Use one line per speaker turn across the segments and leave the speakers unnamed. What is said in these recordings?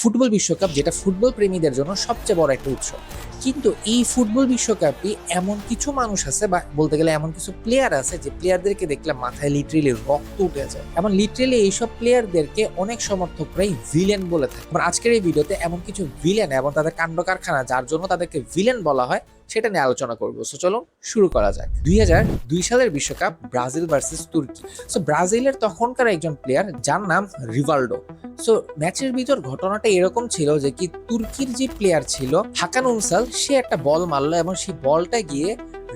Football বিশ্বকাপ যেটা football প্রেমীদের জন্য সবচেয়ে বড় একটা উৎসব। কিন্তু এই ফুটবল বিশ্বকাপে এমন কিছু মানুষ আছে বা বলতে গেলে এমন কিছু প্লেয়ার আছে যে প্লেয়ারদেরকে দেখলে মাথায় লিটারেলি রক্ত উঠে যায়। এমন লিটারেলি এইসব প্লেয়ারদেরকে অনেক সমর্থকরাই ভিলেন বলে থাকে। আমার আজকের এই ভিডিওতে এমন কিছু ভিলেন এবং তাদের কাণ্ড কারখানা যার জন্য তাদেরকে ভিলেন বলা হয় সেটা নিয়ে আলোচনা করবো। সো চলো শুরু করা যাক। 2002 সালের বিশ্বকাপ ব্রাজিল ভার্সেস তুর্কি। সো ব্রাজিলের তখনকার একজন প্লেয়ার যার নাম রিভালডো। সো ম্যাচের ভিতর ঘটনাটা এরকম ছিল যে কি তুর্কির যে প্লেয়ার ছিল হাকান উনসাল, সে একটা বল মারলো এবং সেই বলটা গিয়ে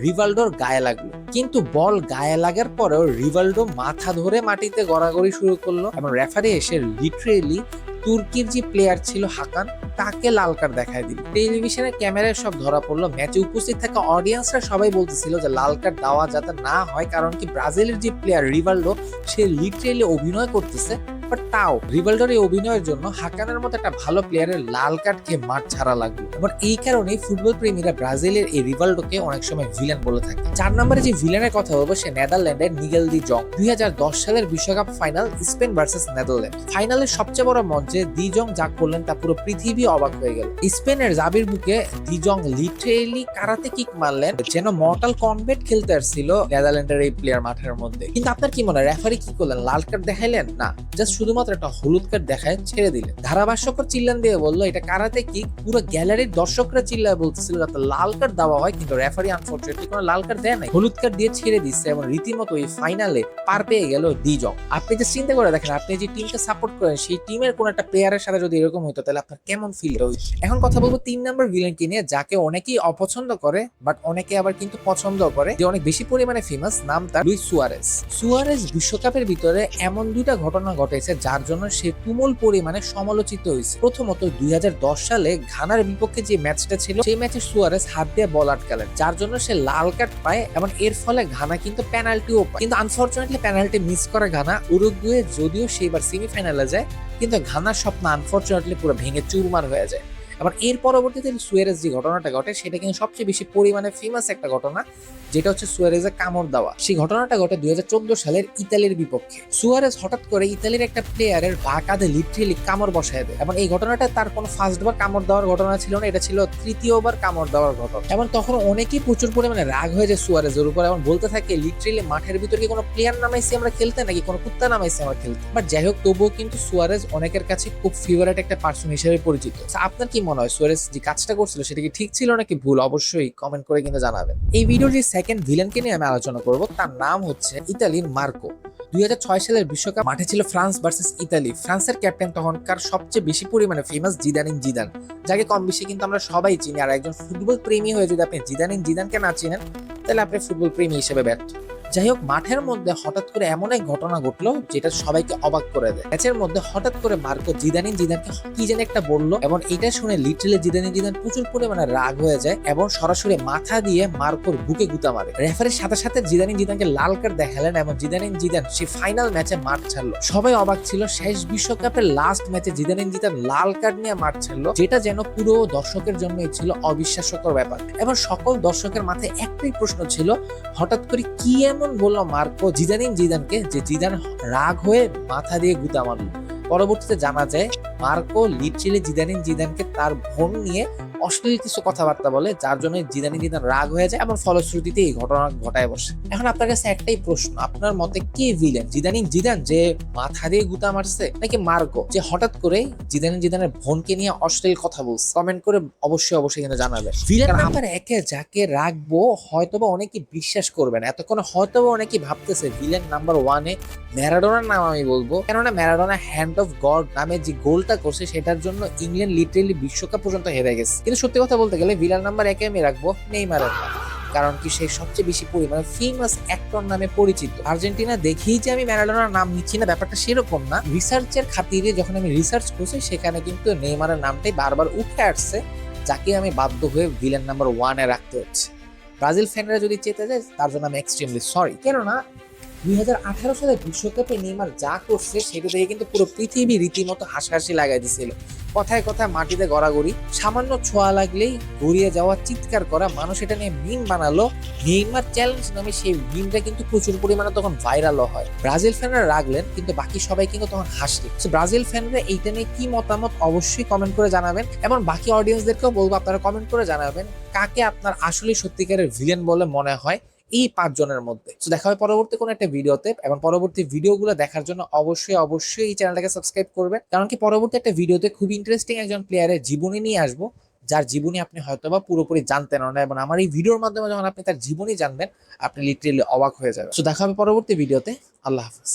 রিভালডোর গায়ে লাগলো। কিন্তু বল গায়ে লাগার পরেও রিভালডো মাথা ধরে মাটিতে গড়াগড়ি শুরু করলো এবং রেফারি এসে লিটারেলি তুর্কির যে প্লেয়ার ছিল হাকান তাকে লাল কার্ড দেখায় দিল। টেলিভিশনের ক্যামেরায় সব ধরা পড়লো। ম্যাচে উপস্থিত থাকা অডিয়েন্সরা সবাই বলতেছিল যে লাল কার্ড দেওয়া যাতে না হয়, কারণ কি ব্রাজিলের যে প্লেয়ার রিভালডো সে লিটারেলি অভিনয় করতেছে। বাট তাও রিভালডোর এই অভিনয়ের জন্য হাকানের মতো একটা ভালো প্লেয়ারের লাল কার্ড খেয়ে মাঠ ছাড়া লাগলো। এবং এই কারণেই ফুটবল প্রেমীরা ব্রাজিলের এই রিভালডোকে অনেক সময় ভিলেন বলে থাকে। 4 নম্বরে যে ভিলেনের কথা বলবো সে নেদারল্যান্ডের নিগেল দি জং। 2010 সালের বিশ্বকাপ ফাইনাল স্পেন ভার্সেস নেদারল্যান্ড। ফাইনালের সবচেয়ে বড় মঞ্চে দি জং যা করলেন তা পুরো পৃথিবী অবাক হয়ে গেল। স্পেনের জাবির বুকে দি জং লিটারেলি কারাতে কিক মারলেন যেন মর্টাল কমব্যাট খেলতে আসছিল নেদারল্যান্ডের এই প্লেয়ার মাঠের মধ্যে। কিন্তু আপনার কি মনে হয় রেফারি কি করলেন? লাল কার্ড দেখাইলেন? না, জাস্ট শুধুমাত্র একটা হলুদ কার্ড দেখায় ছেড়ে দিলেন। ধারাভাষ্যকর চিল্লান দিয়ে বললো এটা কারাতে কিক। পুরো গ্যালারির দর্শকরা চিল্লায় বলতেছিল যাতে লাল কার্ড দেওয়া হয়, কিন্তু রেফারি আনফরচুনেটলি কোনো লাল কার্ড দেয় নাই, হলুদ কার্ড দিয়ে ছেড়ে দিচ্ছে এবং রীতিমতো এই ফাইনালে পার পেয়ে গেল দি জং। আপনি যে চিন্তা করে দেখেন, আপনি যে টিমকে সাপোর্ট করেন সেই টিমের কোন একটা প্লেয়ারের সাথে যদি এরকম হতো তাহলে আপনার কেমন ফিল হতো? এখন কথা বলবো 3 নম্বর ভিলেনকে নিয়ে, যাকে অনেকেই অপছন্দ করে বাট অনেকে আবার কিন্তু পছন্দ করে, যে অনেক বেশি পরিমাণে ফেমাস। নাম তার লুইস সুয়ারেজ। সুয়ারেজ বিশ্বকাপের ভিতরে এমন দুইটা ঘটনা ঘটেছে যার জন্য সে তুমুল পরিমাণে সমালোচিত হয়েছে। প্রথমত 2010 সালে ঘানার বিপক্ষে যে ম্যাচটা ছিল সেই ম্যাচে সুয়ারেজ হাত দিয়ে বল আটকালেন যার জন্য সে লাল কার্ড পায় এবং এর ফলে ঘানা কিন্তু পেনাল্টিও পায়। কিন্তু আনফরচুনেটলি পেনাল্টি মিস করে ঘানা। উরুগুয়ে যদিও সেবার সেমিফাইনালে যায়, কিন্তু ঘানার স্বপ্ন আনফরচুনেটলি পুরো ভেঙে চুরমার হয়ে যায়। আবার এর পরবর্তীতে সুয়ারেজ যে ঘটনাটা ঘটে সেটা কিন্তু সবচেয়ে বেশি পরিমাণে ফেমাস একটা ঘটনা, যেটা হচ্ছে সুয়ারেজের কামড় দেওয়া। সেই ঘটনাটা ঘটে 2014 সালের ইতালির বিপক্ষে। সুয়ারেজ হঠাৎ করে ইতালির একটা প্লেয়ারের বা কাঁধে লিটারেলি কামড় বসায় দেয় এবং এই ঘটনাটা তার কোনো ফার্স্টবার কামড় দেওয়ার ঘটনা ছিল না, এটা ছিল তৃতীয়বার কামড় দেওয়ার ঘটনা। এবং তখন অনেকেই প্রচুর পরিমাণে রাগ হয়ে যায় সুয়ারেজের উপর এবং বলতে থাকে লিটারেলি মাঠের ভিতরে কি কোনো প্লেয়ার নামাইছি আমরা খেলতে নাকি কোনো কুত্তা নামাইছি আমরা খেলতে। বাট যাই হোক, তবুও কিন্তু সুয়ারেজ অনেকের কাছে খুব ফেভারিট একটা পার্সন হিসেবে পরিচিত। আপনার কি মনে হয় সুয়ারেজ যে কাজটা করছিল সেটা কি ঠিক ছিল নাকি ভুল? অবশ্যই কমেন্ট করে কিন্তু জানাবেন। এই ভিডিওর যে সেকেন্ড ভিলেনকে নিয়ে আমি আলোচনা করব তার নাম হচ্ছে ইতালির মার্কো। 2006 সালের বিশ্বকাপ মাঠে ছিল ফ্রান্স ভার্সেস ইতালি। ফ্রান্সের ক্যাপ্টেন তখনকার সবচেয়ে বেশি পরিমাণে ফেমাস জিদানিন জিদান, যাকে কম বেশি কিন্তু আমরা সবাই চিনি। আর একজন ফুটবল প্রেমী হয়ে যদি আপনি জিদানিন জিদানকে না চিনেন তাহলে আপনি ফুটবল প্রেমী হিসেবে ব্যর্থ। যাই হোক, মাঠের মধ্যে হঠাৎ করে এমন এক ঘটনা ঘটলো যেটা সবাইকে অবাক করে দেয়। ম্যাচের মধ্যে হঠাৎ করে মার্কো জিদানিন জিদানকে কি যেন একটা বললো এবং এটা শুনে লিটারেলি জিদানিন জিদান প্রচুর পরিমাণে রাগ হয়ে যায় এবং সরাসরি মাথা দিয়ে মার্কোর বুকে গুতা মারে। রেফারির সাথে সাথে জিদানিন জিদানকে লাল কার্ড দেখালেন এবং জিদানিন জিদান সেই ফাইনাল ম্যাচে মাঠ ছাড়লো। সবাই অবাক ছিল, শেষ বিশ্বকাপের লাস্ট ম্যাচে জিদানিন জিদান লাল কার্ড নিয়ে মাঠ ছাড়লো, যেটা যেন পুরো দর্শকের জন্য ছিল অবিশ্বাস্যকর ব্যাপার। এবং সকল দর্শকের মাথায় একটাই প্রশ্ন ছিল, হঠাৎ করে কি এমন বললো মার্কো জিদানিন জিদানকে যে জিদান রাগ হয়ে মাথা দিয়ে গুতা মারল। পরবর্তীতে জানা যায় মার্কো লিটারেলি জিদানিন জিদানকে তার বোন নিয়ে অশ্লীল কিছু কথাবার্তা বলে, যার জন্য জিদানিন জিদান রাগ হয়ে যায় এবং ফলশ্রুতিতে এই ঘটনা ঘটায় বসে। এখন আপনার কাছে একটাই প্রশ্ন, আপনার মতে কে ভিলেন? জিদানিন জিদান যে মাথা দিয়ে গুতা মারছে, নাকি মার্কো যে হঠাৎ করে জিদানিন জিদানের বোনকে নিয়ে অশ্লীল কথা বলছে? কমেন্ট করে অবশ্যই কিন্তু জানাবেন। ভিলেন নাম্বার 1 যাকে রাখবো হয়তোবা অনেকে বিশ্বাস করবেন, এতক্ষণ হয়তোবা অনেকে ভাবতেছে ভিলেন নাম্বার 1 ম্যারাডোনার নাম আমি বলবো, কেননা ম্যারাডোনা হ্যান্ড অফ গড নামে যে গোলটা করছে সেটার জন্য ইংল্যান্ড লিটারেলি বিশ্বকাপ পর্যন্ত হেরে গেছে। কিন্তু সত্যি কথা বলতে গেলে ভিলেন নাম্বার 1 আমি রাখবো নেইমারের নাম, কারণ কি সে সবচেয়ে বেশি পরিমাণে ফেমাস অ্যাক্টর নামে পরিচিত। আর্জেন্টিনা দেখেই যে আমি ম্যারাডোনার নাম নিচ্ছি না, ব্যাপারটা সেরকম না। রিসার্চের খাতিরে যখন আমি রিসার্চ করছি সেখানে কিন্তু নেইমারের নামটাই বারবার উঠে আসছে, যাকে আমি বাধ্য হয়ে ভিলেন নাম্বার 1 রাখতে হচ্ছে। ব্রাজিল ফ্যানরা যদি চেতে যায় তার জন্য আমি এক্সট্রিমলি সরি, কেননা 2018 সালে বিশ্বকাপে নেইমার যা করছে সেটা দেখে কিন্তু পুরো পৃথিবী রীতিমতো হাসাহাসি লাগাই দিছিল। কথায় কথায় মাটিতে গড়াগড়ি, সামান্য ছোঁয়া লাগলেই গড়িয়ে যাওয়া, চিৎকার করা, মানুষ এটা নিয়ে মিম বানালো। নেইমার চ্যালেঞ্জ নামে সেই মিমটা কিন্তু প্রচুর পরিমাণে তখন ভাইরালও হয়। ব্রাজিল ফ্যানরা রাগলেন, কিন্তু বাকি সবাই কিন্তু তখন হাসলেন। ব্রাজিল ফ্যানরা এইটা নিয়ে কি মতামত অবশ্যই কমেন্ট করে জানাবেন, এবং বাকি অডিয়েন্সদেরকেও বলবো আপনারা কমেন্ট করে জানাবেন কাকে আপনার আসলে সত্যিকারের ভিলেন বলে মনে হয় এই 5 জনের মধ্যে। তো দেখা হবে পরবর্তী কোনো একটা ভিডিওতে, এবং পরবর্তী ভিডিওগুলো দেখার জন্য অবশ্যই এই চ্যানেলটাকে সাবস্ক্রাইব করবেন, কারণ কি পরবর্তী একটা ভিডিওতে খুব ইন্টারেস্টিং একজন প্লেয়ারের জীবনী নিয়ে আসবো, যার জীবনী আপনি হয়তোবা পুরোপুরি জানতেন না, এবং আমার এই ভিডিওর মাধ্যমে যখন আপনি তার জীবনী জানবেন আপনি লিটারেলি অবাক হয়ে যাবেন। তো দেখা হবে পরবর্তী ভিডিওতে। আল্লাহ হাফেজ।